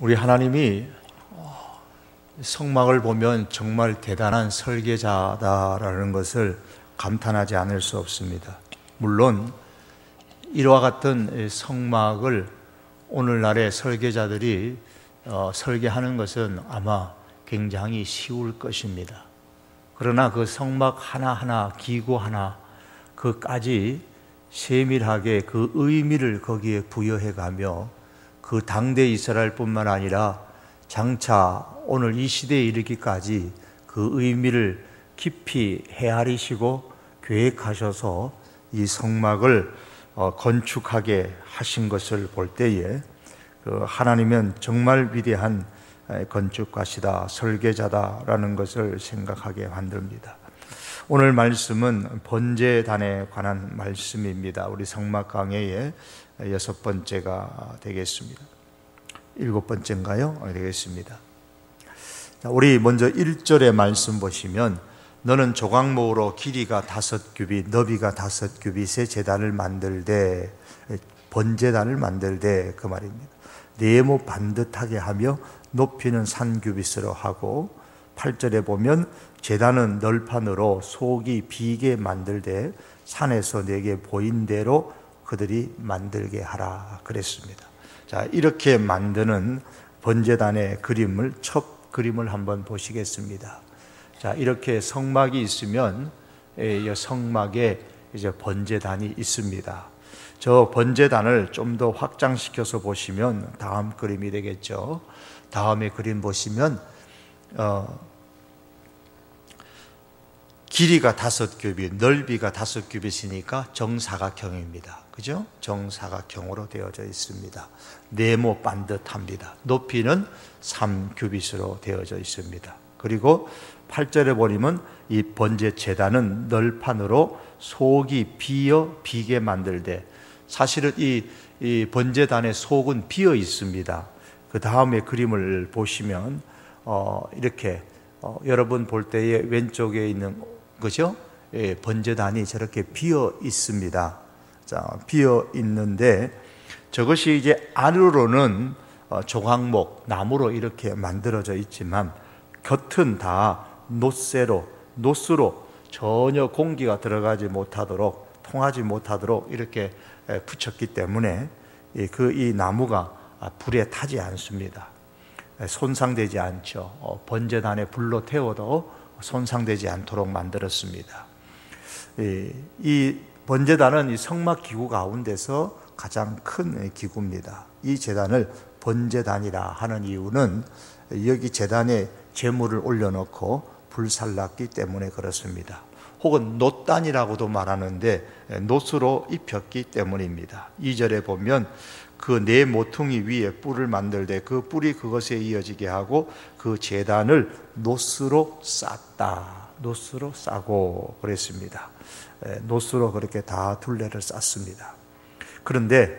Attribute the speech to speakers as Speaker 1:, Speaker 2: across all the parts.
Speaker 1: 우리 하나님이 성막을 보면 정말 대단한 설계자다라는 것을 감탄하지 않을 수 없습니다. 물론 이와 같은 성막을 오늘날의 설계자들이 설계하는 것은 아마 굉장히 쉬울 것입니다. 그러나 그 성막 하나하나, 기구 하나, 그까지 세밀하게 그 의미를 거기에 부여해가며 그 당대 이스라엘뿐만 아니라 장차 오늘 이 시대에 이르기까지 그 의미를 깊이 헤아리시고 계획하셔서 이 성막을 건축하게 하신 것을 볼 때에 하나님은 정말 위대한 건축가시다, 설계자다라는 것을 생각하게 만듭니다. 오늘 말씀은 번제단에 관한 말씀입니다. 우리 성막 강해의 6번째가 되겠습니다. 7번째인가요? 되겠습니다. 우리 먼저 1절의 말씀 보시면 너는 조각목으로 길이가 5규빗, 너비가 5규빗의 제단을 만들되, 번제단을 만들되 그 말입니다. 네모 반듯하게 하며 높이는 3규빗으로 하고, 8절에 보면 제단은 널판으로 속이 비게 만들되 산에서 내게 보인 대로 그들이 만들게 하라 그랬습니다. 자, 이렇게 만드는 번제단의 그림을, 첫 그림을 한번 보시겠습니다. 자, 이렇게 성막이 있으면 이 성막에 이제 번제단이 있습니다. 저 번제단을 좀 더 확장시켜서 보시면 다음 그림이 되겠죠. 다음에 그림 보시면 길이가 5규빗, 넓이가 5규빗이니까 정사각형입니다. 그죠? 정사각형으로 되어져 있습니다. 네모 반듯합니다. 높이는 3규빗으로 되어져 있습니다. 그리고 8절에 보면 이 번제 제단은 널판으로 속이 비게 만들되, 사실은 이 번제단의 속은 비어 있습니다. 그 다음에 그림을 보시면 이렇게 여러분 볼 때에 왼쪽에 있는 거죠? 예, 번제단이 저렇게 비어 있습니다. 자, 비어 있는데 저것이 이제 안으로는 조각목, 나무로 이렇게 만들어져 있지만 겉은 다 노스로 전혀 공기가 들어가지 못하도록, 통하지 못하도록 이렇게 붙였기 때문에 이 나무가 불에 타지 않습니다. 손상되지 않죠. 번제단에 불로 태워도 손상되지 않도록 만들었습니다. 이 번제단은 이 성막 기구 가운데서 가장 큰 기구입니다. 이 제단을 번제단이라 하는 이유는 여기 제단에 제물을 올려놓고 불살랐기 때문에 그렇습니다. 혹은 놋단이라고도 말하는데 놋으로 입혔기 때문입니다. 2절에 보면 그 네 모퉁이 위에 뿔을 만들되 그 뿔이 그것에 이어지게 하고 그 제단을 놋으로 쌌다. 놋으로 싸고 그랬습니다. 놋으로 그렇게 다 둘레를 쌌습니다. 그런데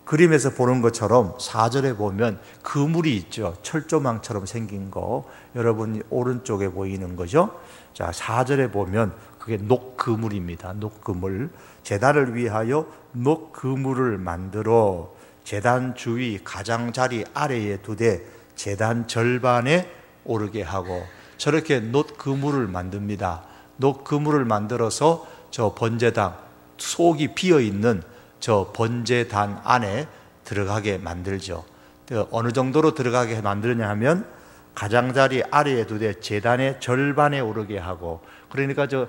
Speaker 1: 그림에서 보는 것처럼 4절에 보면 그물이 있죠. 철조망처럼 생긴 거, 여러분 오른쪽에 보이는 거죠. 자, 4절에 보면 그게 녹그물입니다. 녹그물. 제단을 위하여 녹그물을 만들어 제단 주위 가장자리 아래에 두되 제단 절반에 오르게 하고, 저렇게 녹그물을 만듭니다. 녹그물을 만들어서 저 번제단, 속이 비어있는 저 번제단 안에 들어가게 만들죠. 어느 정도로 들어가게 만드냐 하면 가장자리 아래에 두되 제단의 절반에 오르게 하고, 그러니까 저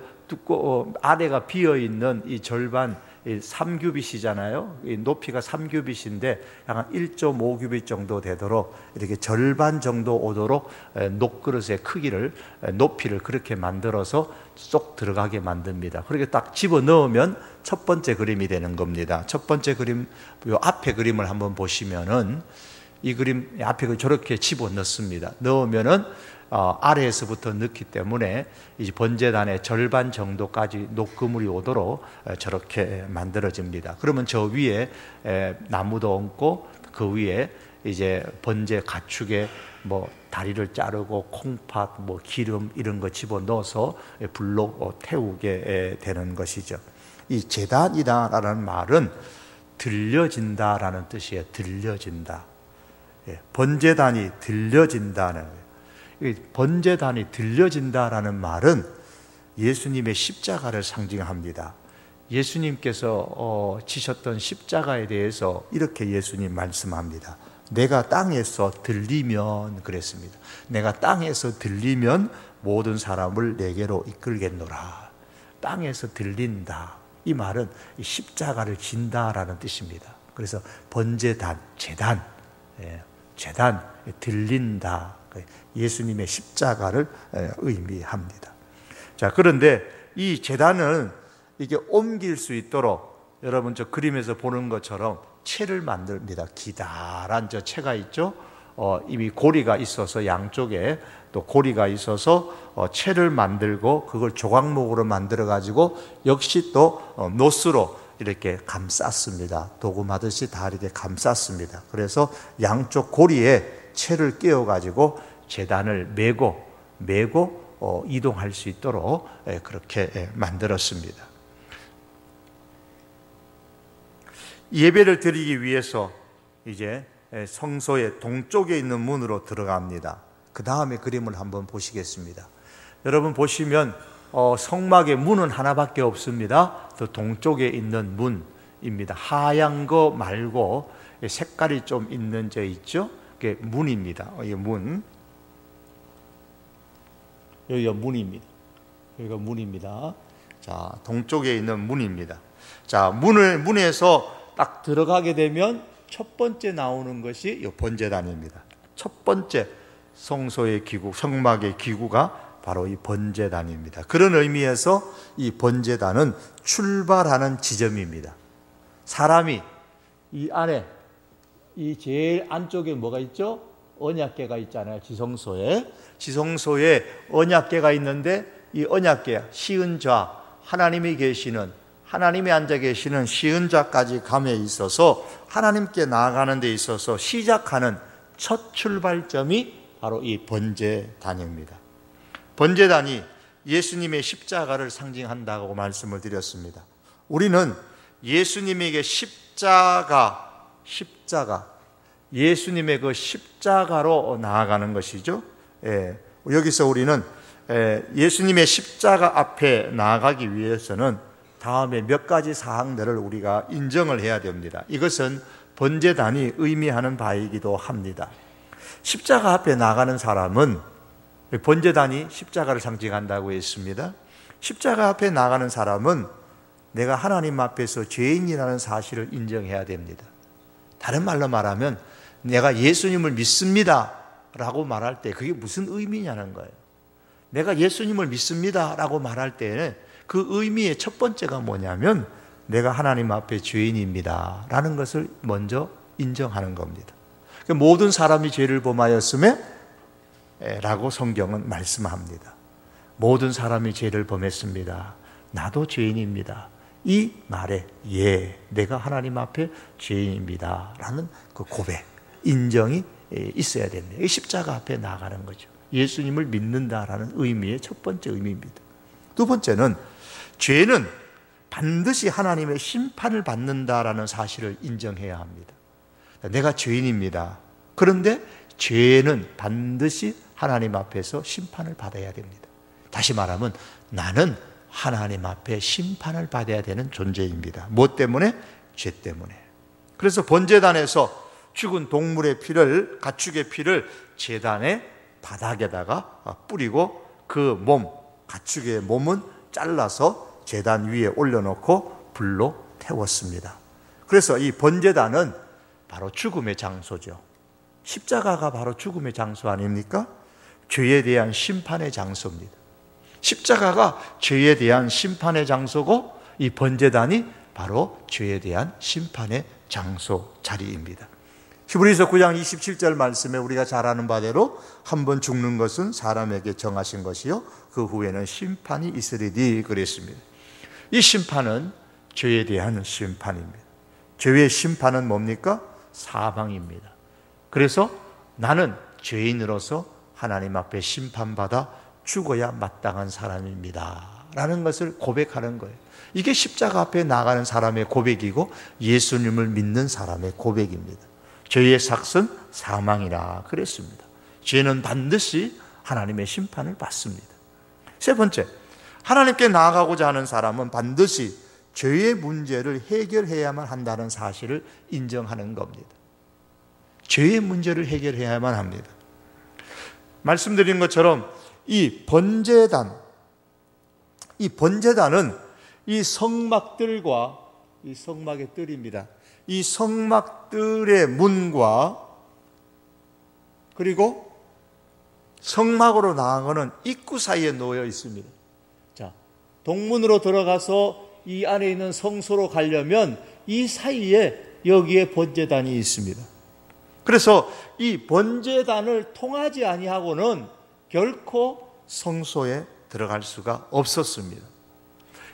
Speaker 1: 아래가 비어있는 이 절반, 3규빗이잖아요. 이 높이가 3규빗인데 약 1.5규빗 정도 되도록 이렇게 절반 정도 오도록 녹그릇의 크기를, 높이를 그렇게 만들어서 쏙 들어가게 만듭니다. 그렇게 딱 집어 넣으면 첫 번째 그림이 되는 겁니다. 첫 번째 그림, 요 앞에 그림을 한번 보시면은 이 그림 앞에 저렇게 집어 넣습니다. 넣으면은 아래에서부터 넣기 때문에 이 번제단의 절반 정도까지 녹그물이 오도록 저렇게 만들어집니다. 그러면 저 위에 나무도 얹고 그 위에 이제 번제 가축에 뭐 다리를 자르고 콩팥, 뭐 기름 이런 거 집어 넣어서 불로 태우게 되는 것이죠. 이 제단이다라는 말은 들려진다라는 뜻이에요. 들려진다. 번제단이 들려진다는 거예요. 번제단이 들려진다라는 말은 예수님의 십자가를 상징합니다. 예수님께서 지셨던 십자가에 대해서 이렇게 예수님 말씀합니다. 내가 땅에서 들리면, 그랬습니다. 내가 땅에서 들리면 모든 사람을 내게로 이끌겠노라. 땅에서 들린다. 이 말은 십자가를 진다라는 뜻입니다. 그래서 번제단, 제단, 제단, 들린다. 예수님의 십자가를 의미합니다. 자, 그런데 이 제단은 이게 옮길 수 있도록 여러분 저 그림에서 보는 것처럼 채를 만듭니다. 기다란 저 채가 있죠. 이미 고리가 있어서 양쪽에 또 고리가 있어서 채를 만들고 그걸 조각목으로 만들어 가지고 역시 또 노스로 이렇게 감쌌습니다. 도금하듯이 다 이렇게 감쌌습니다. 그래서 양쪽 고리에 채를 끼워 가지고 제단을 메고 이동할 수 있도록 그렇게 만들었습니다. 예배를 드리기 위해서 이제 성소의 동쪽에 있는 문으로 들어갑니다. 그 다음에 그림을 한번 보시겠습니다. 여러분 보시면 성막의 문은 하나밖에 없습니다. 또 동쪽에 있는 문입니다. 하얀 거 말고 색깔이 좀 있는 저 있죠? 그게 문입니다. 이 문. 여기가 문입니다. 여기가 문입니다. 자, 동쪽에 있는 문입니다. 자, 문에서 딱 들어가게 되면 첫 번째 나오는 것이 이 번제단입니다. 첫 번째 성소의 기구, 성막의 기구가 바로 이 번제단입니다. 그런 의미에서 이 번제단은 출발하는 지점입니다. 사람이 이 안에 이 제일 안쪽에 뭐가 있죠? 언약궤가 있잖아요. 지성소에 언약궤가 있는데 이 언약궤 시은좌 하나님이 앉아 계시는 시은좌까지 감에 있어서 하나님께 나아가는 데 있어서 시작하는 첫 출발점이 바로 이 번제단입니다. 번제단이 예수님의 십자가를 상징한다고 말씀을 드렸습니다. 우리는 예수님에게 십자가, 예수님의 그 십자가로 나아가는 것이죠. 여기서 우리는 예수님의 십자가 앞에 나아가기 위해서는 다음에 몇 가지 사항들을 우리가 인정을 해야 됩니다. 이것은 번제단이 의미하는 바이기도 합니다. 십자가 앞에 나가는 사람은, 번제단이 십자가를 상징한다고 했습니다. 십자가 앞에 나가는 사람은 내가 하나님 앞에서 죄인이라는 사실을 인정해야 됩니다. 다른 말로 말하면 내가 예수님을 믿습니다 라고 말할 때 그게 무슨 의미냐는 거예요. 내가 예수님을 믿습니다 라고 말할 때는 그 의미의 첫 번째가 뭐냐면 내가 하나님 앞에 죄인입니다 라는 것을 먼저 인정하는 겁니다. 모든 사람이 죄를 범하였음에 라고 성경은 말씀합니다. 모든 사람이 죄를 범했습니다. 나도 죄인입니다. 이 말에 내가 하나님 앞에 죄인입니다 라는 그 고백, 인정이 있어야 됩니다. 십자가 앞에 나가는 거죠. 예수님을 믿는다라는 의미의 첫 번째 의미입니다. 두 번째는 죄는 반드시 하나님의 심판을 받는다라는 사실을 인정해야 합니다. 내가 죄인입니다. 그런데 죄는 반드시 하나님 앞에서 심판을 받아야 됩니다. 다시 말하면 나는 하나님 앞에 심판을 받아야 되는 존재입니다. 무엇 때문에? 죄 때문에. 그래서 번제단에서 죽은 동물의 피를, 가축의 피를 제단의 바닥에다가 뿌리고 그 가축의 몸은 잘라서 제단 위에 올려놓고 불로 태웠습니다. 그래서 이 번제단은 바로 죽음의 장소죠. 십자가가 바로 죽음의 장소 아닙니까? 죄에 대한 심판의 장소입니다. 십자가가 죄에 대한 심판의 장소고 이 번제단이 바로 죄에 대한 심판의 장소 자리입니다. 히브리서 9장 27절 말씀에 우리가 잘 아는 바대로 한 번 죽는 것은 사람에게 정하신 것이요 그 후에는 심판이 있으리니 그랬습니다. 이 심판은 죄에 대한 심판입니다. 죄의 심판은 뭡니까? 사망입니다. 그래서 나는 죄인으로서 하나님 앞에 심판받아 죽어야 마땅한 사람입니다 라는 것을 고백하는 거예요. 이게 십자가 앞에 나가는 사람의 고백이고 예수님을 믿는 사람의 고백입니다. 죄의 삭은 사망이라 그랬습니다. 죄는 반드시 하나님의 심판을 받습니다. 세 번째, 하나님께 나아가고자 하는 사람은 반드시 죄의 문제를 해결해야만 한다는 사실을 인정하는 겁니다. 죄의 문제를 해결해야만 합니다. 말씀드린 것처럼 이 번제단은 이 성막들과 이 성막의 뜰입니다. 이 성막들의 문과 그리고 성막으로 나아가는 입구 사이에 놓여 있습니다. 자, 동문으로 들어가서 이 안에 있는 성소로 가려면 이 사이에 여기에 번제단이 있습니다. 그래서 이 번제단을 통하지 아니하고는 결코 성소에 들어갈 수가 없었습니다.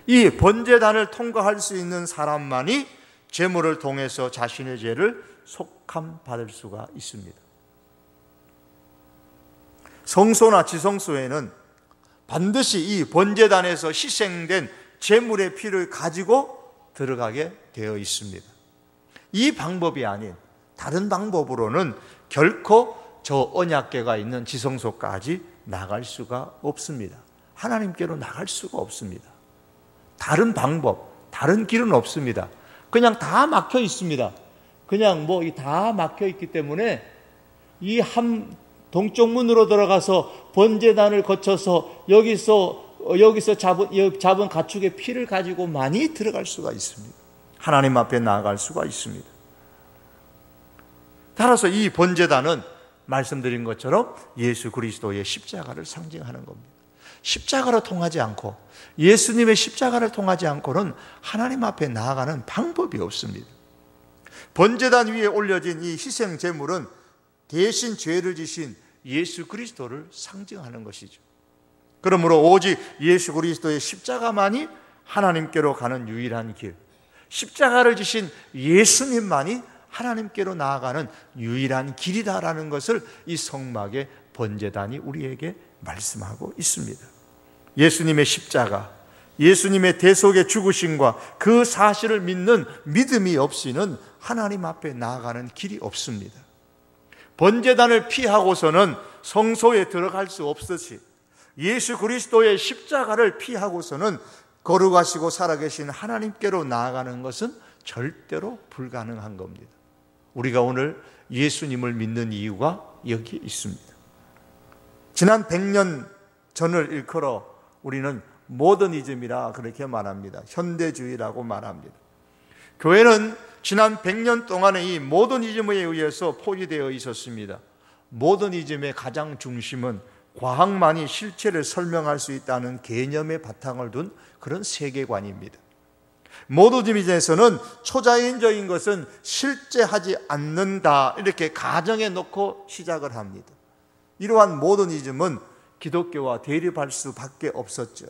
Speaker 1: 이 번제단을 통과할 수 있는 사람만이 제물을 통해서 자신의 죄를 속함받을 수가 있습니다. 성소나 지성소에는 반드시 이 번제단에서 희생된 제물의 피를 가지고 들어가게 되어 있습니다. 이 방법이 아닌 다른 방법으로는 결코 저 언약궤가 있는 지성소까지 나갈 수가 없습니다. 하나님께로 나갈 수가 없습니다. 다른 방법, 다른 길은 없습니다. 그냥 다 막혀 있습니다. 그냥 다 막혀 있기 때문에 이 한 동쪽 문으로 들어가서 번제단을 거쳐서 여기서 잡은 가축의 피를 가지고만이 들어갈 수가 있습니다. 하나님 앞에 나아갈 수가 있습니다. 따라서 이 번제단은 말씀드린 것처럼 예수 그리스도의 십자가를 상징하는 겁니다. 십자가로 통하지 않고 예수님의 십자가를 통하지 않고는 하나님 앞에 나아가는 방법이 없습니다. 번제단 위에 올려진 이 희생 제물은 대신 죄를 지신 예수 그리스도를 상징하는 것이죠. 그러므로 오직 예수 그리스도의 십자가만이 하나님께로 가는 유일한 길, 십자가를 지신 예수님만이 하나님께로 나아가는 유일한 길이다라는 것을 이 성막의 번제단이 우리에게 말씀하고 있습니다. 예수님의 십자가, 예수님의 대속의 죽으심과 그 사실을 믿는 믿음이 없이는 하나님 앞에 나아가는 길이 없습니다. 번제단을 피하고서는 성소에 들어갈 수 없듯이 예수 그리스도의 십자가를 피하고서는 거룩하시고 살아계신 하나님께로 나아가는 것은 절대로 불가능한 겁니다. 우리가 오늘 예수님을 믿는 이유가 여기 있습니다. 지난 100년 전을 일컬어 우리는 모더니즘이라 그렇게 말합니다. 현대주의라고 말합니다. 교회는 지난 100년 동안의 이 모더니즘에 의해서 포위되어 있었습니다. 모더니즘의 가장 중심은 과학만이 실체를 설명할 수 있다는 개념의 바탕을 둔 그런 세계관입니다. 모더니즘에서는 초자연적인 것은 실제하지 않는다 이렇게 가정해 놓고 시작을 합니다. 이러한 모더니즘은 기독교와 대립할 수밖에 없었죠.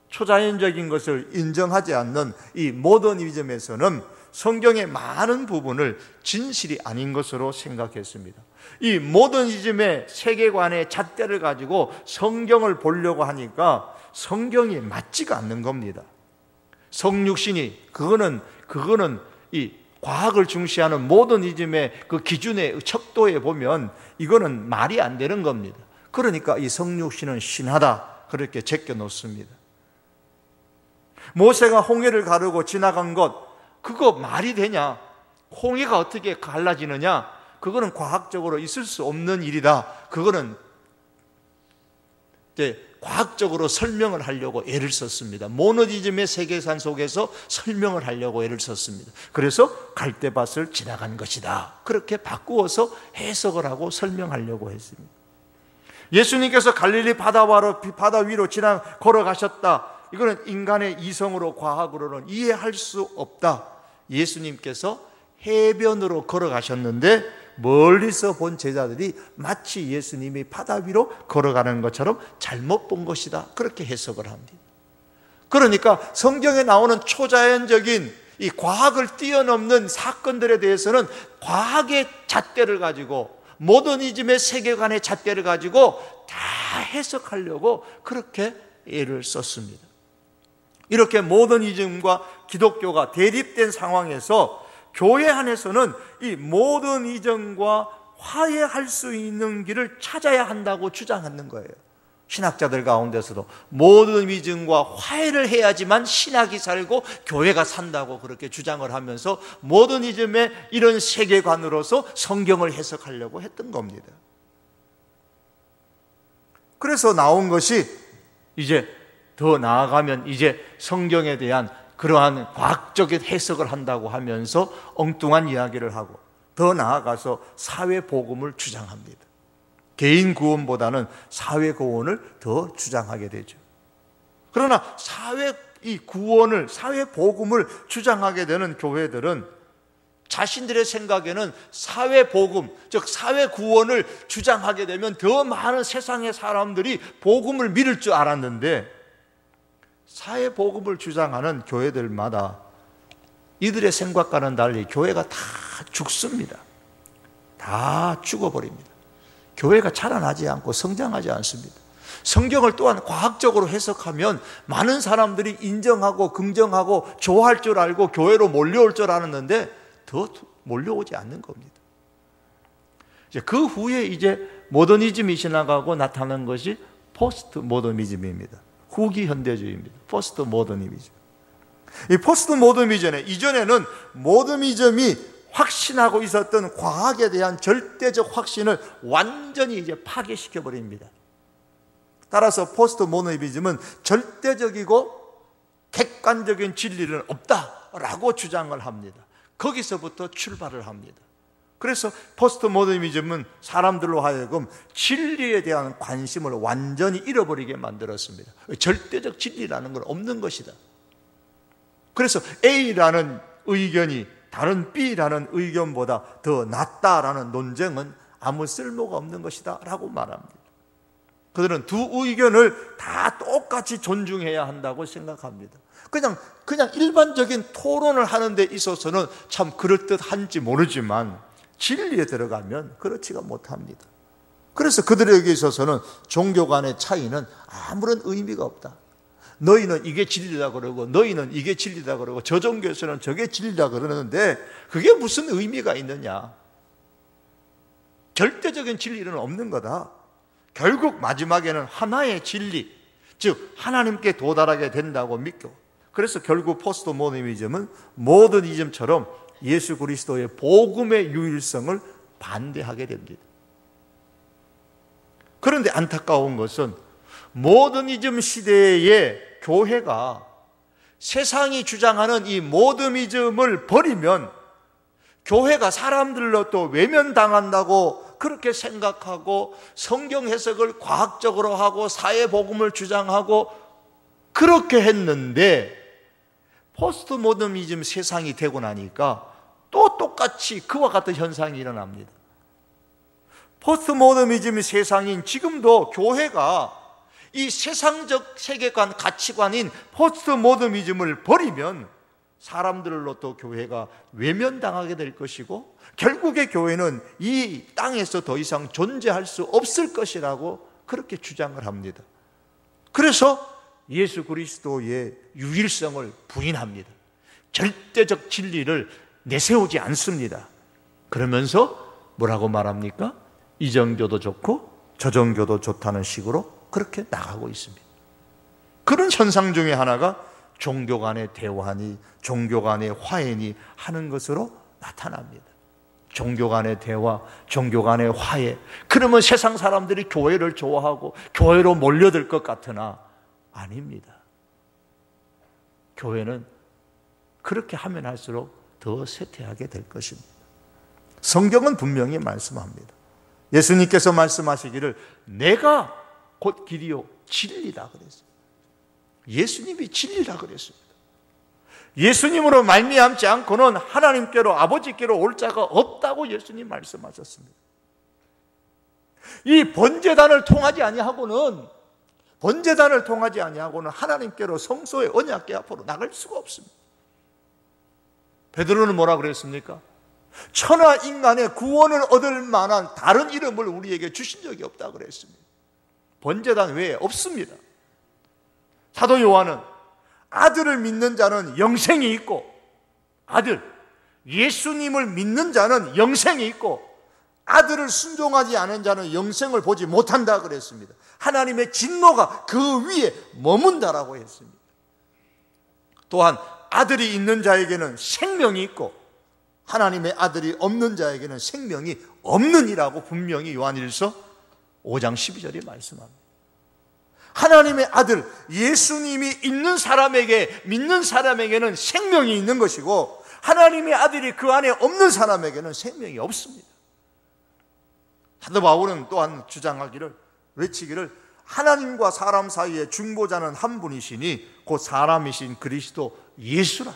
Speaker 1: 초자연적인 것을 인정하지 않는 이 모더니즘에서는 성경의 많은 부분을 진실이 아닌 것으로 생각했습니다. 이 모더니즘의 세계관의 잣대를 가지고 성경을 보려고 하니까 성경이 맞지가 않는 겁니다. 성육신이 그거는 이 과학을 중시하는 모더니즘의 그 기준의 척도에 보면 이거는 말이 안 되는 겁니다. 그러니까 이 성육신은 신하다 그렇게 제껴 놓습니다. 모세가 홍해를 가르고 지나간 것 그거 말이 되냐? 홍해가 어떻게 갈라지느냐? 그거는 과학적으로 있을 수 없는 일이다. 그거는 과학적으로 설명을 하려고 애를 썼습니다. 모노디즘의 세계관 속에서 설명을 하려고 애를 썼습니다. 그래서 갈대밭을 지나간 것이다. 그렇게 바꾸어서 해석을 하고 설명하려고 했습니다. 예수님께서 갈릴리 바다 위로 걸어가셨다. 이거는 인간의 이성으로 과학으로는 이해할 수 없다. 예수님께서 해변으로 걸어가셨는데 멀리서 본 제자들이 마치 예수님이 바다 위로 걸어가는 것처럼 잘못 본 것이다. 그렇게 해석을 합니다. 그러니까 성경에 나오는 초자연적인 이 과학을 뛰어넘는 사건들에 대해서는 과학의 잣대를 가지고 모더니즘의 세계관의 잣대를 가지고 다 해석하려고 그렇게 애를 썼습니다. 이렇게 모더니즘과 기독교가 대립된 상황에서 교회 안에서는 이 모더니즘과 화해할 수 있는 길을 찾아야 한다고 주장하는 거예요. 신학자들 가운데서도 모더니즘과 화해를 해야지만 신학이 살고 교회가 산다고 그렇게 주장을 하면서 모더니즘의 이런 세계관으로서 성경을 해석하려고 했던 겁니다. 그래서 나온 것이 이제 더 나아가면 이제 성경에 대한 그러한 과학적인 해석을 한다고 하면서 엉뚱한 이야기를 하고 더 나아가서 사회복음을 주장합니다. 개인 구원보다는 사회 구원을 더 주장하게 되죠. 그러나 이 구원을, 사회 복음을 주장하게 되는 교회들은 자신들의 생각에는 사회 복음, 즉 사회 구원을 주장하게 되면 더 많은 세상의 사람들이 복음을 믿을 줄 알았는데 사회 복음을 주장하는 교회들마다 이들의 생각과는 달리 교회가 다 죽습니다. 다 죽어버립니다. 교회가 자라나지 않고 성장하지 않습니다. 성경을 또한 과학적으로 해석하면 많은 사람들이 인정하고 긍정하고 좋아할 줄 알고 교회로 몰려올 줄 알았는데 더 몰려오지 않는 겁니다. 그 후에 이제 모더니즘이 지나가고 나타난 것이 포스트 모더니즘입니다. 후기 현대주의입니다. 포스트 모더니즘. 이 포스트 모더니즘에 이전에는 모더니즘이 확신하고 있었던 과학에 대한 절대적 확신을 완전히 이제 파괴시켜 버립니다. 따라서 포스트 모더니즘은 절대적이고 객관적인 진리는 없다라고 주장을 합니다. 거기서부터 출발을 합니다. 그래서 포스트 모더니즘은 사람들로 하여금 진리에 대한 관심을 완전히 잃어버리게 만들었습니다. 절대적 진리라는 건 없는 것이다. 그래서 A라는 의견이 다른 B라는 의견보다 더 낫다라는 논쟁은 아무 쓸모가 없는 것이다 라고 말합니다. 그들은 두 의견을 다 똑같이 존중해야 한다고 생각합니다. 그냥 일반적인 토론을 하는 데 있어서는 참 그럴듯한지 모르지만 진리에 들어가면 그렇지가 못합니다. 그래서 그들에게 있어서는 종교 간의 차이는 아무런 의미가 없다. 너희는 이게 진리다 그러고 너희는 이게 진리다 그러고 저 종교에서는 저게 진리다 그러는데 그게 무슨 의미가 있느냐. 절대적인 진리는 없는 거다. 결국 마지막에는 하나의 진리, 즉 하나님께 도달하게 된다고 믿고, 그래서 결국 포스트 모더니즘은 모더니즘처럼 예수 그리스도의 복음의 유일성을 반대하게 됩니다. 그런데 안타까운 것은 모더니즘 시대의 교회가 세상이 주장하는 이 모더니즘을 버리면 교회가 사람들로 또 외면당한다고 그렇게 생각하고 성경 해석을 과학적으로 하고 사회복음을 주장하고 그렇게 했는데 포스트 모더니즘 세상이 되고 나니까 또 똑같이 그와 같은 현상이 일어납니다. 포스트 모더니즘 세상인 지금도 교회가 이 세상적 세계관, 가치관인 포스트 모더니즘을 버리면 사람들로 또 교회가 외면당하게 될 것이고 결국에 교회는 이 땅에서 더 이상 존재할 수 없을 것이라고 그렇게 주장을 합니다. 그래서 예수 그리스도의 유일성을 부인합니다. 절대적 진리를 내세우지 않습니다. 그러면서 뭐라고 말합니까? 이 종교도 좋고 저 종교도 좋다는 식으로 그렇게 나가고 있습니다. 그런 현상 중에 하나가 종교 간의 대화니 종교 간의 화해니 하는 것으로 나타납니다. 종교 간의 대화, 종교 간의 화해. 그러면 세상 사람들이 교회를 좋아하고 교회로 몰려들 것 같으나 아닙니다. 교회는 그렇게 하면 할수록 더 쇠퇴하게 될 것입니다. 성경은 분명히 말씀합니다. 예수님께서 말씀하시기를 내가 곧 길이요 진리다 그랬어요. 예수님이 진리라 그랬습니다. 예수님으로 말미암지 않고는 하나님께로 아버지께로 올 자가 없다고 예수님 말씀하셨습니다. 이 번제단을 통하지 아니하고는 하나님께로 성소의 언약궤 앞으로 나갈 수가 없습니다. 베드로는 뭐라 그랬습니까? 천하 인간의 구원을 얻을 만한 다른 이름을 우리에게 주신 적이 없다 그랬습니다. 번제단 외에 없습니다. 사도 요한은 아들을 믿는 자는 영생이 있고 예수님을 믿는 자는 영생이 있고 아들을 순종하지 않은 자는 영생을 보지 못한다 그랬습니다. 하나님의 진노가 그 위에 머문다라고 했습니다. 또한 아들이 있는 자에게는 생명이 있고 하나님의 아들이 없는 자에게는 생명이 없느니라고 분명히 요한일서 5장 12절에 말씀합니다. 하나님의 아들 예수님이 있는 사람에게, 믿는 사람에게는 생명이 있는 것이고 하나님의 아들이 그 안에 없는 사람에게는 생명이 없습니다. 사도 바울은 또한 주장하기를, 외치기를 하나님과 사람 사이에 중보자는 한 분이시니 곧 사람이신 그리스도 예수라.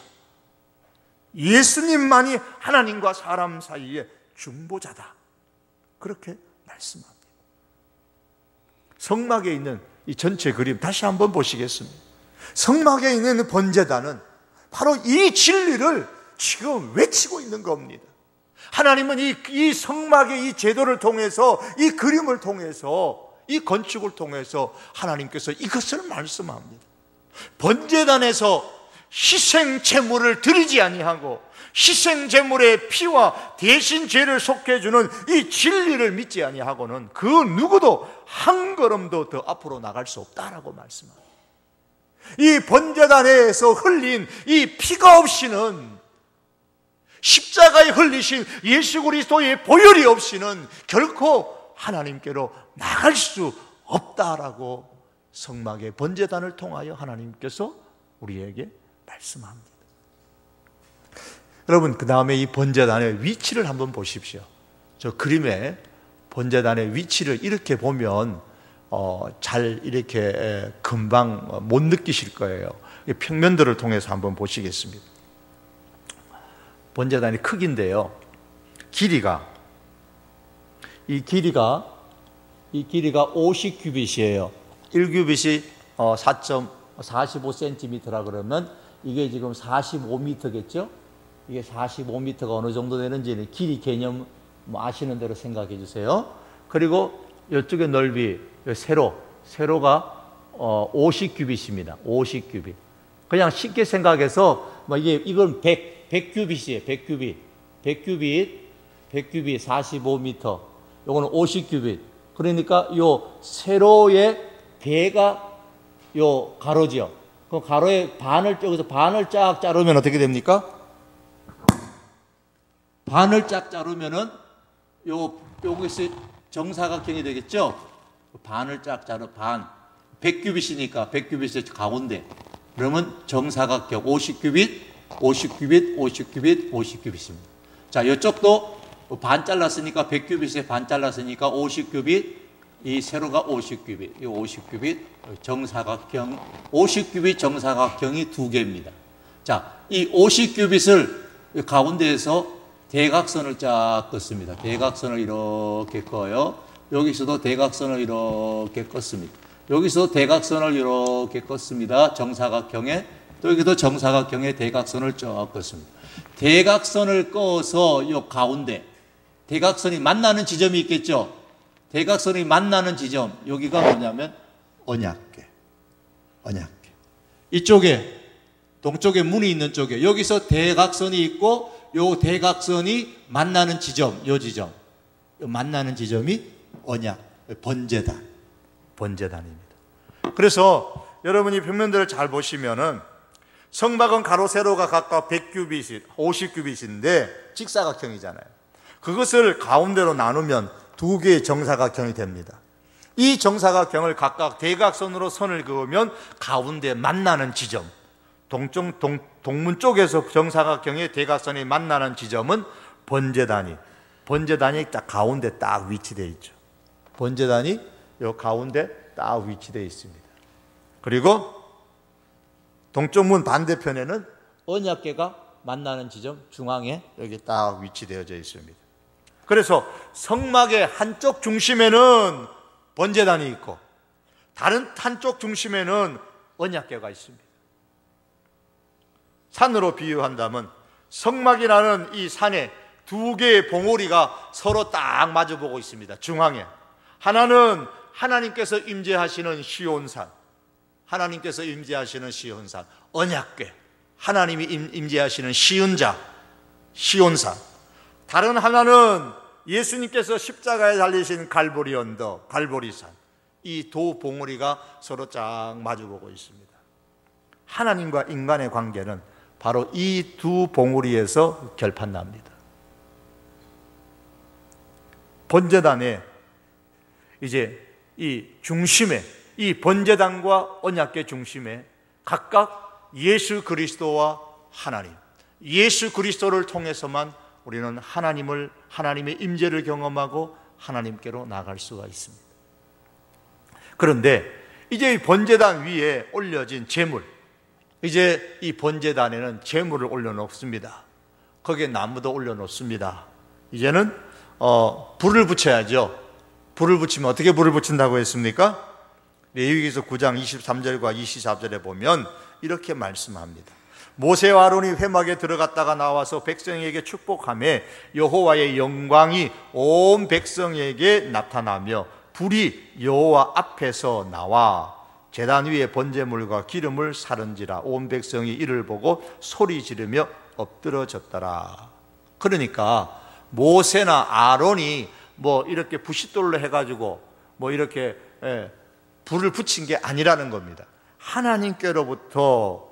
Speaker 1: 예수님만이 하나님과 사람 사이에 중보자다. 그렇게 말씀합니다. 성막에 있는 이 전체 그림 다시 한번 보시겠습니다. 성막에 있는 번제단은 바로 이 진리를 지금 외치고 있는 겁니다. 하나님은 이 성막의 이 제도를 통해서, 이 그림을 통해서, 이 건축을 통해서 하나님께서 이것을 말씀합니다. 번제단에서 희생 제물을 드리지 아니하고 희생 제물의 피와 대신 죄를 속해주는 이 진리를 믿지 아니하고는 그 누구도 한 걸음도 더 앞으로 나갈 수 없다라고 말씀합니다. 이 번제단에서 흘린 이 피가 없이는, 십자가에 흘리신 예수 그리스도의 보혈이 없이는 결코 하나님께로 나갈 수 없다라고 성막의 번제단을 통하여 하나님께서 우리에게 말씀합니다. 여러분, 그 다음에 이 번제단의 위치를 한번 보십시오. 저 그림에 번제단의 위치를 이렇게 보면 잘 이렇게 금방 못 느끼실 거예요. 평면도를 통해서 한번 보시겠습니다. 번제단의 크기인데요, 이 길이가 50규빗이에요. 1규빗이 4.45cm라 그러면 이게 지금 45m겠죠? 이게 45m가 어느 정도 되는지는 길이 개념 아시는 대로 생각해 주세요. 그리고 이쪽의 넓이, 세로가 50규빗입니다. 50규빗. 그냥 쉽게 생각해서 이건 100규빗이에요. 100규빗 45m. 요거는 50규빗. 그러니까 요 세로의 배가 요 가로지요. 그 가로의 여기서 반을 쫙 자르면 어떻게 됩니까? 반을 쫙 자르면은 여기서 정사각형이 되겠죠? 반을 쫙 자르, 100규빗이니까 100규빗의 가운데. 그러면 정사각형 50규빗입니다. 자, 이쪽도 반 잘랐으니까 100규빗에 반 잘랐으니까 50규빗, 이 세로가 50규빗, 이 50규빗 정사각형, 50규빗 정사각형이 두 개입니다. 자, 이 50규빗을 가운데에서 대각선을 쫙 긋습니다. 대각선을 이렇게 꺼요. 여기서도 대각선을 이렇게 껐습니다. 여기서 대각선을 이렇게 껐습니다. 정사각형에. 또 여기도 정사각형에 대각선을 쫙 껐습니다. 대각선을 꺼서 이 가운데 대각선이 만나는 지점이 있겠죠. 대각선이 만나는 지점, 여기가 뭐냐면 언약궤. 이쪽에 동쪽에 문이 있는 쪽에 여기서 대각선이 있고 요 대각선이 만나는 지점, 요 만나는 지점이 언약, 번제단입니다. 그래서 여러분이 평면들을 잘 보시면은 성막은 가로 세로가 각각 100규빗, 50규빗인데 직사각형이잖아요. 그것을 가운데로 나누면 두 개의 정사각형이 됩니다. 이 정사각형을 각각 대각선으로 선을 그으면 가운데 만나는 지점, 동문 쪽에서 정사각형의 대각선이 만나는 지점은 번제단이 딱 가운데 딱 위치되어 있죠. 번제단이 요 가운데 딱 위치되어 있습니다. 그리고 동쪽 문 반대편에는 언약궤가 만나는 지점 중앙에 여기 딱 위치되어져 있습니다. 그래서 성막의 한쪽 중심에는 번제단이 있고 다른 한쪽 중심에는 언약궤가 있습니다. 산으로 비유한다면 성막이라는 이 산에 두 개의 봉우리가 서로 딱 마주보고 있습니다. 중앙에 하나는 하나님께서 임재하시는 시온산, 언약궤, 하나님이 임재하시는 시온산. 다른 하나는 예수님께서 십자가에 달리신 갈보리 언덕, 갈보리산, 이 두 봉우리가 서로 쫙 마주보고 있습니다. 하나님과 인간의 관계는 바로 이 두 봉우리에서 결판납니다. 번제단에 이제 이 중심에, 이 번제단과 언약궤 중심에 각각 예수 그리스도와 하나님, 예수 그리스도를 통해서만 우리는 하나님의 임재를 경험하고 하나님께로 나아갈 수가 있습니다. 그런데 이제 이 번제단 위에 올려진 제물, 이제 이 번제단에는 제물을 올려놓습니다. 거기에 나무도 올려놓습니다. 이제는 불을 붙여야죠. 불을 붙이면 어떻게 불을 붙인다고 했습니까? 레위기서 9장 23절과 24절에 보면 이렇게 말씀합니다. 모세와 아론이 회막에 들어갔다가 나와서 백성에게 축복하며 여호와의 영광이 온 백성에게 나타나며 불이 여호와 앞에서 나와 제단 위에 번제물과 기름을 사른지라 온 백성이 이를 보고 소리 지르며 엎드러졌더라. 그러니까 모세나 아론이 뭐 이렇게 부싯돌로 해가지고 뭐 이렇게 불을 붙인 게 아니라는 겁니다. 하나님께로부터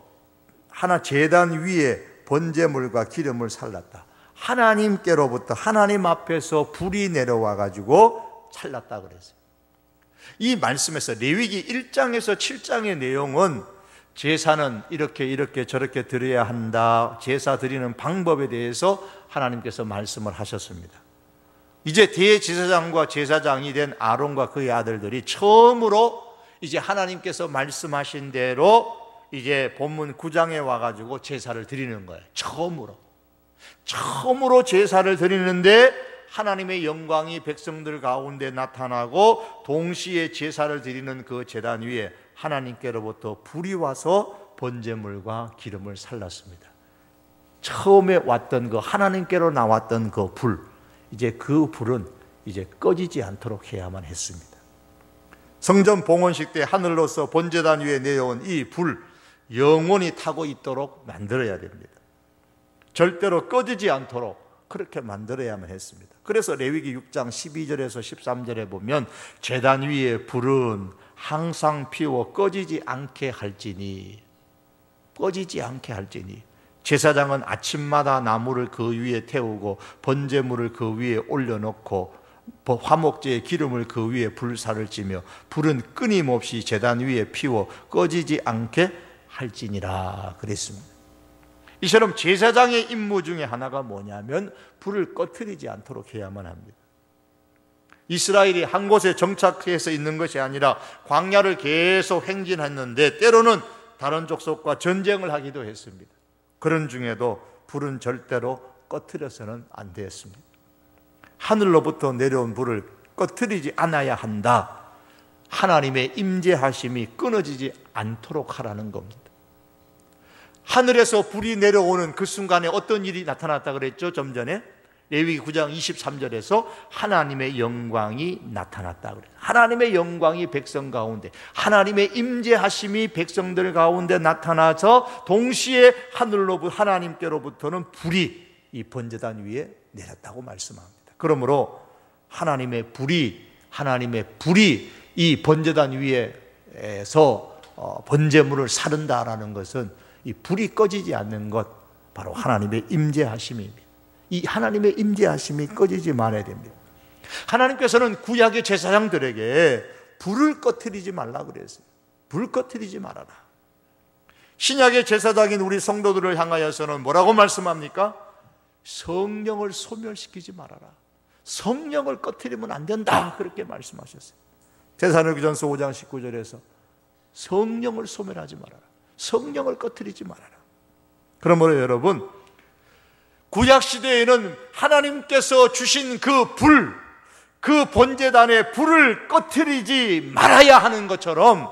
Speaker 1: 하나 제단 위에 번제물과 기름을 살랐다. 하나님께로부터 하나님 앞에서 불이 내려와 가지고 살랐다 그랬어요. 이 말씀에서 레위기 1장에서 7장의 내용은 제사는 이렇게 저렇게 드려야 한다, 제사 드리는 방법에 대해서 하나님께서 말씀을 하셨습니다. 이제 대제사장과 제사장이 된 아론과 그의 아들들이 처음으로 이제 하나님께서 말씀하신 대로 이제 본문 9장에 와가지고 제사를 드리는 거예요. 처음으로 제사를 드리는데 하나님의 영광이 백성들 가운데 나타나고 동시에 제사를 드리는 그 제단 위에 하나님께로부터 불이 와서 번제물과 기름을 살랐습니다. 처음에 왔던 그 하나님께로 나왔던 그 불, 이제 그 불은 이제 꺼지지 않도록 해야만 했습니다. 성전 봉헌식 때 하늘로서 번제단 위에 내려온 이 불, 영원히 타고 있도록 만들어야 됩니다. 절대로 꺼지지 않도록 그렇게 만들어야만 했습니다. 그래서 레위기 6장 12절에서 13절에 보면 제단 위에 불은 항상 피워 꺼지지 않게 할지니 제사장은 아침마다 나무를 그 위에 태우고 번제물을 그 위에 올려놓고 화목제의 기름을 그 위에 불사를 찌며 불은 끊임없이 제단 위에 피워 꺼지지 않게 할지니라 그랬습니다. 이처럼 제사장의 임무 중에 하나가 뭐냐면 불을 꺼트리지 않도록 해야만 합니다. 이스라엘이 한 곳에 정착해서 있는 것이 아니라 광야를 계속 행진했는데 때로는 다른 족속과 전쟁을 하기도 했습니다. 그런 중에도 불은 절대로 꺼트려서는 안 되었습니다. 하늘로부터 내려온 불을 꺼트리지 않아야 한다. 하나님의 임재하심이 끊어지지 않도록 하라는 겁니다. 하늘에서 불이 내려오는 그 순간에 어떤 일이 나타났다 그랬죠? 좀 전에 레위기 9장 23절에서 하나님의 영광이 나타났다 그래요. 하나님의 영광이 백성 가운데, 하나님의 임재하심이 백성들 가운데 나타나서 동시에 하나님께로부터는 불이 이 번제단 위에 내렸다고 말씀합니다. 그러므로 하나님의 불이 이 번제단 위에서 번제물을 사른다라는 것은 이 불이 꺼지지 않는 것, 바로 하나님의 임재하심입니다. 이 하나님의 임재하심이 꺼지지 말아야 됩니다. 하나님께서는 구약의 제사장들에게 불을 꺼트리지 말라 그랬어요. 불 꺼트리지 말아라. 신약의 제사장인 우리 성도들을 향하여서는 뭐라고 말씀합니까? 성령을 소멸시키지 말아라. 성령을 꺼트리면 안 된다, 그렇게 말씀하셨어요. 데살로니가전서 5장 19절에서 성령을 소멸하지 말아라. 성령을 꺼트리지 말아라. 그러므로 여러분, 구약시대에는 하나님께서 주신 그 불, 그 번제단의 불을 꺼트리지 말아야 하는 것처럼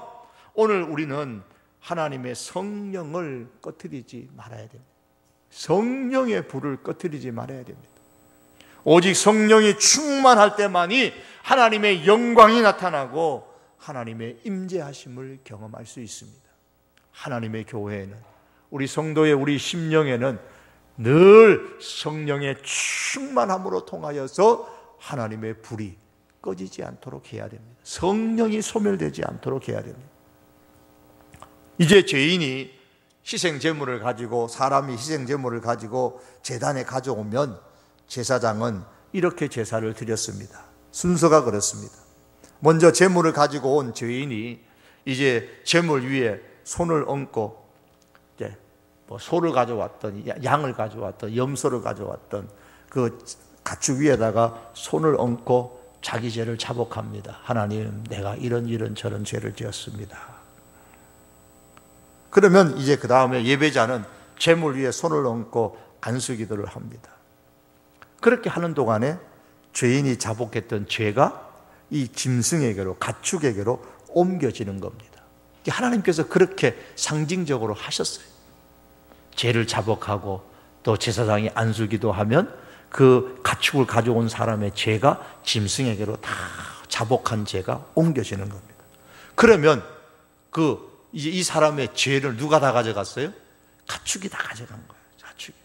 Speaker 1: 오늘 우리는 하나님의 성령을 꺼트리지 말아야 됩니다. 성령의 불을 꺼트리지 말아야 됩니다. 오직 성령이 충만할 때만이 하나님의 영광이 나타나고 하나님의 임재하심을 경험할 수 있습니다. 하나님의 교회에는, 우리 성도의 우리 심령에는 늘 성령의 충만함으로 통하여서 하나님의 불이 꺼지지 않도록 해야 됩니다. 성령이 소멸되지 않도록 해야 됩니다. 이제 죄인이 희생제물을 가지고, 사람이 희생제물을 가지고 제단에 가져오면 제사장은 이렇게 제사를 드렸습니다. 순서가 그렇습니다. 먼저 제물을 가지고 온 죄인이 이제 제물 위에 손을 얹고, 이제 소를 가져왔던, 양을 가져왔던, 염소를 가져왔던 그 가축 위에다가 손을 얹고 자기 죄를 자복합니다. 하나님, 내가 이런 저런 죄를 지었습니다. 그러면 이제 그 다음에 예배자는 제물 위에 손을 얹고 안수기도를 합니다. 그렇게 하는 동안에 죄인이 자복했던 죄가 이 짐승에게로, 가축에게로 옮겨지는 겁니다. 하나님께서 그렇게 상징적으로 하셨어요. 죄를 자복하고 또 제사장이 안수기도 하면 그 가축을 가져온 사람의 죄가 짐승에게로 다 자복한 죄가 옮겨지는 겁니다. 그러면 이제 이 사람의 죄를 누가 다 가져갔어요? 가축이 다 가져간 거예요. 가축이.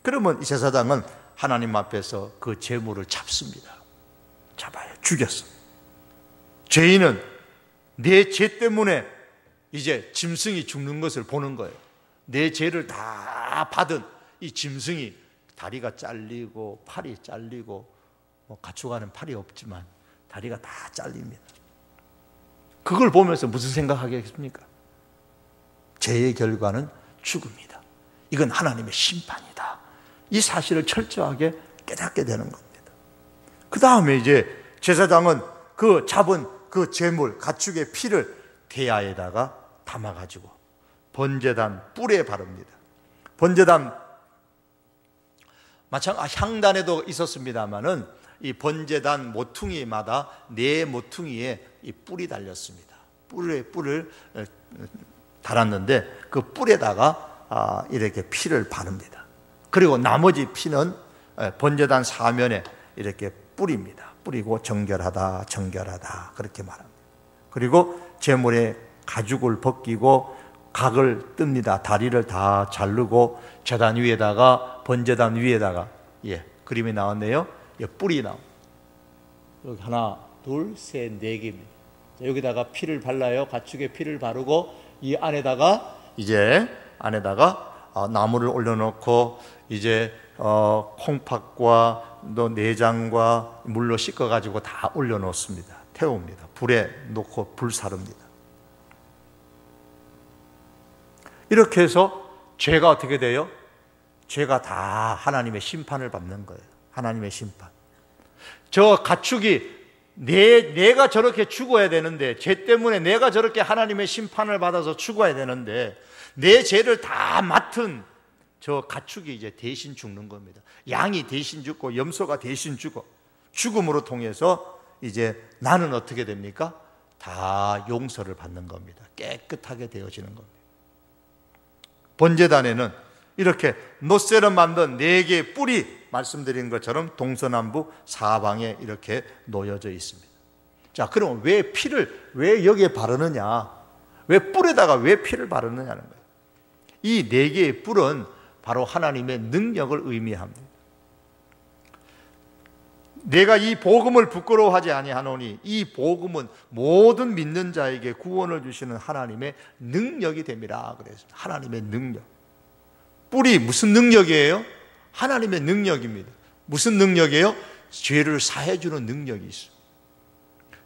Speaker 1: 그러면 이 제사장은 하나님 앞에서 그 제물을 잡습니다. 잡아요. 죽였어. 죄인은 내 죄 때문에 이제 짐승이 죽는 것을 보는 거예요. 내 죄를 다 받은 이 짐승이 다리가 잘리고 팔이 잘리고, 가축하는 팔이 없지만 다리가 다 잘립니다. 그걸 보면서 무슨 생각하겠습니까? 죄의 결과는 죽음이다. 이건 하나님의 심판이다. 이 사실을 철저하게 깨닫게 되는 겁니다. 그 다음에 이제 제사장은 그 잡은 그 제물, 가축의 피를 대야에다가 담아가지고 번제단 뿔에 바릅니다. 번제단 향단에도 있었습니다만은 이 번제단 모퉁이마다 네 모퉁이에 이 뿔이 달렸습니다. 뿔을 달았는데 그 뿔에다가 이렇게 피를 바릅니다. 그리고 나머지 피는 번제단 사면에 이렇게 뿌립니다. 뿌리고 정결하다 그렇게 말합니다. 그리고 제물에 가죽을 벗기고 각을 뜹니다. 다리를 다 자르고 제단 위에다가, 번제단 위에다가, 그림이 나왔네요. 뿔이 나옵니다. 여기 하나, 둘, 셋, 네 개입니다. 여기다가 피를 발라요. 가축의 피를 바르고 이 안에다가 나무를 올려놓고 이제 콩팥과 또 내장과 물로 씻어가지고 다 올려놓습니다. 태웁니다. 불에 놓고 불사릅니다. 이렇게 해서 죄가 어떻게 돼요? 죄가 다 하나님의 심판을 받는 거예요. 하나님의 심판. 저 가축이 내가 저렇게 죽어야 되는데, 죄 때문에 내가 저렇게 하나님의 심판을 받아서 죽어야 되는데, 내 죄를 다 맡은 저 가축이 이제 대신 죽는 겁니다. 양이 대신 죽고 염소가 대신 죽어. 죽음으로 통해서 이제 나는 어떻게 됩니까? 다 용서를 받는 겁니다. 깨끗하게 되어지는 겁니다. 번제단에는 이렇게 놋새로 만든 4개의 뿔이 말씀드린 것처럼 동서남북 사방에 이렇게 놓여져 있습니다. 자, 그럼 왜 여기에 바르느냐? 왜 뿔에다가 왜 피를 바르느냐는 거예요. 이 4개의 뿔은 바로 하나님의 능력을 의미합니다. 내가 이 복음을 부끄러워하지 아니하노니 이 복음은 모든 믿는 자에게 구원을 주시는 하나님의 능력이 됨이라 그랬습니다. 하나님의 능력. 뿔이 무슨 능력이에요? 하나님의 능력입니다. 무슨 능력이에요? 죄를 사해주는 능력이 있어요.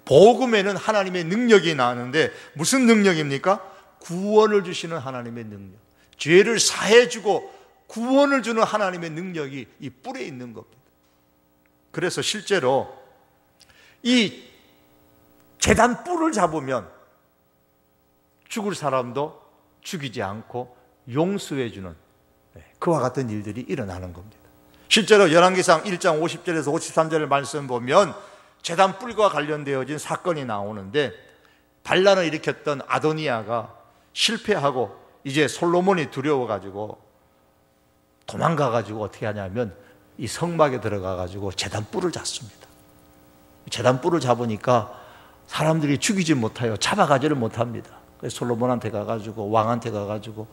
Speaker 1: 복음에는 하나님의 능력이 나오는데 무슨 능력입니까? 구원을 주시는 하나님의 능력. 죄를 사해주고 구원을 주는 하나님의 능력이 이 뿔에 있는 겁니다. 그래서 실제로 이 제단 뿔을 잡으면 죽을 사람도 죽이지 않고 용서해주는 그와 같은 일들이 일어나는 겁니다. 실제로 열왕기상 1장 50절에서 53절을 말씀 보면 제단 뿔과 관련되어진 사건이 나오는데, 반란을 일으켰던 아도니아가 실패하고 이제 솔로몬이 두려워가지고 도망가가지고 어떻게 하냐면 이 성막에 들어가가지고 제단 뿔을 잡습니다. 제단 뿔을 잡으니까 사람들이 죽이지 못해요. 잡아가지를 못합니다. 그래서 솔로몬한테 가가지고, 왕한테 가가지고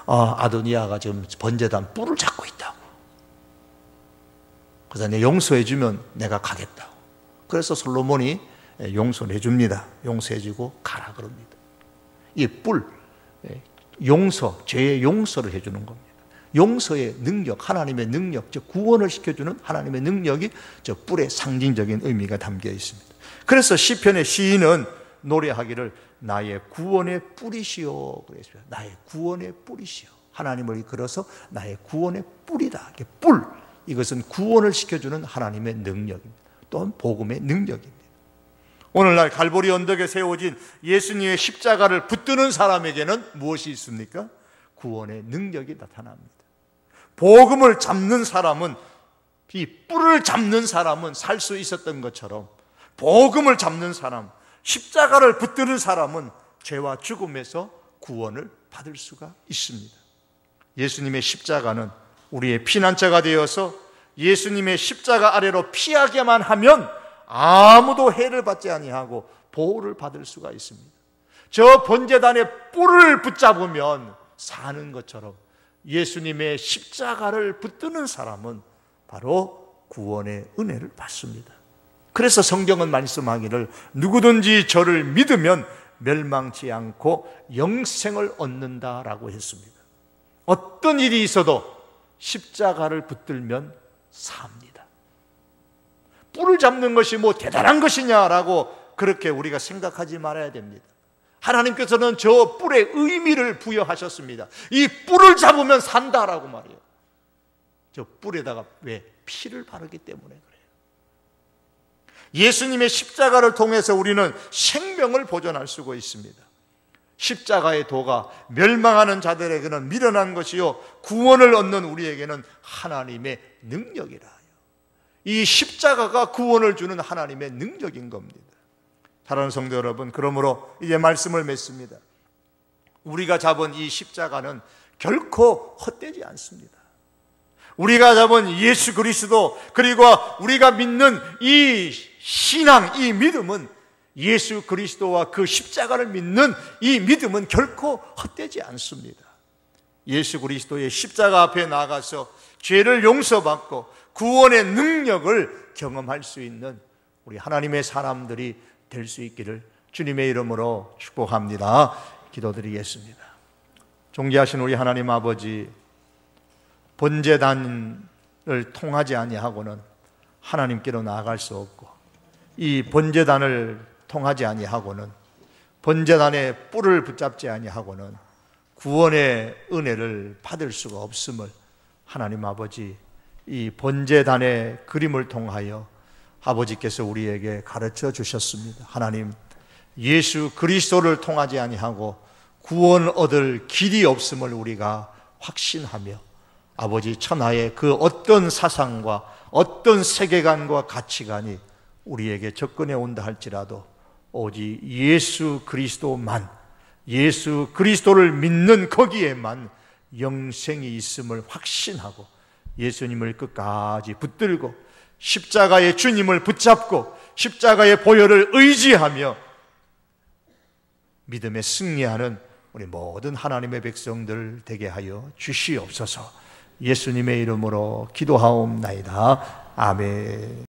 Speaker 1: 아도니아가 지금 번제단 뿔을 잡고 있다고. 그래서 내 용서해 주면 내가 가겠다. 그래서 솔로몬이 용서해 줍니다. 용서해 주고 가라 그럽니다. 이 뿔, 용서, 죄의 용서를 해주는 겁니다. 용서의 능력, 하나님의 능력, 즉 구원을 시켜주는 하나님의 능력이 저 뿔의 상징적인 의미가 담겨 있습니다. 그래서 시편의 시인은 노래하기를 나의 구원의 뿔이시오 그랬습니다. 나의 구원의 뿔이시오. 하나님을 이끌어서 나의 구원의 뿔이다. 이게 뿔, 이것은 구원을 시켜주는 하나님의 능력입니다. 또한 복음의 능력입니다. 오늘날 갈보리 언덕에 세워진 예수님의 십자가를 붙드는 사람에게는 무엇이 있습니까? 구원의 능력이 나타납니다. 복음을 잡는 사람은, 이 뿔을 잡는 사람은 살 수 있었던 것처럼 복음을 잡는 사람, 십자가를 붙드는 사람은 죄와 죽음에서 구원을 받을 수가 있습니다. 예수님의 십자가는 우리의 피난처가 되어서 예수님의 십자가 아래로 피하게만 하면 아무도 해를 받지 아니하고 보호를 받을 수가 있습니다. 저 번제단의 뿔을 붙잡으면 사는 것처럼 예수님의 십자가를 붙드는 사람은 바로 구원의 은혜를 받습니다. 그래서 성경은 말씀하기를 누구든지 저를 믿으면 멸망치 않고 영생을 얻는다라고 했습니다. 어떤 일이 있어도 십자가를 붙들면 삽니다. 뿔을 잡는 것이 뭐 대단한 것이냐라고 그렇게 우리가 생각하지 말아야 됩니다. 하나님께서는 저 뿔의 의미를 부여하셨습니다. 이 뿔을 잡으면 산다라고 말이에요. 저 뿔에다가 왜? 피를 바르기 때문에 그래요. 예수님의 십자가를 통해서 우리는 생명을 보존할 수가 있습니다. 십자가의 도가 멸망하는 자들에게는 미련한 것이요 구원을 얻는 우리에게는 하나님의 능력이라 하여. 이 십자가가 구원을 주는 하나님의 능력인 겁니다. 사랑하는 성도 여러분, 그러므로 이제 말씀을 맺습니다. 우리가 잡은 이 십자가는 결코 헛되지 않습니다. 우리가 잡은 예수 그리스도, 그리고 우리가 믿는 이 신앙, 이 믿음은, 예수 그리스도와 그 십자가를 믿는 이 믿음은 결코 헛되지 않습니다. 예수 그리스도의 십자가 앞에 나가서 죄를 용서받고 구원의 능력을 경험할 수 있는 우리 하나님의 사람들이 될 수 있기를 주님의 이름으로 축복합니다. 기도드리겠습니다. 존귀하신 우리 하나님 아버지, 번제단을 통하지 아니하고는 하나님께로 나아갈 수 없고, 이 번제단을 통하지 아니하고는, 번제단의 뿔을 붙잡지 아니하고는 구원의 은혜를 받을 수가 없음을 하나님 아버지, 이 번제단의 그림을 통하여 아버지께서 우리에게 가르쳐 주셨습니다. 하나님, 예수 그리스도를 통하지 아니하고 구원 얻을 길이 없음을 우리가 확신하며, 아버지, 천하의 그 어떤 사상과 어떤 세계관과 가치관이 우리에게 접근해 온다 할지라도 오직 예수 그리스도만, 예수 그리스도를 믿는 거기에만 영생이 있음을 확신하고 예수님을 끝까지 붙들고 십자가의 주님을 붙잡고 십자가의 보혈을 의지하며 믿음에 승리하는 우리 모든 하나님의 백성들 되게 하여 주시옵소서. 예수님의 이름으로 기도하옵나이다. 아멘.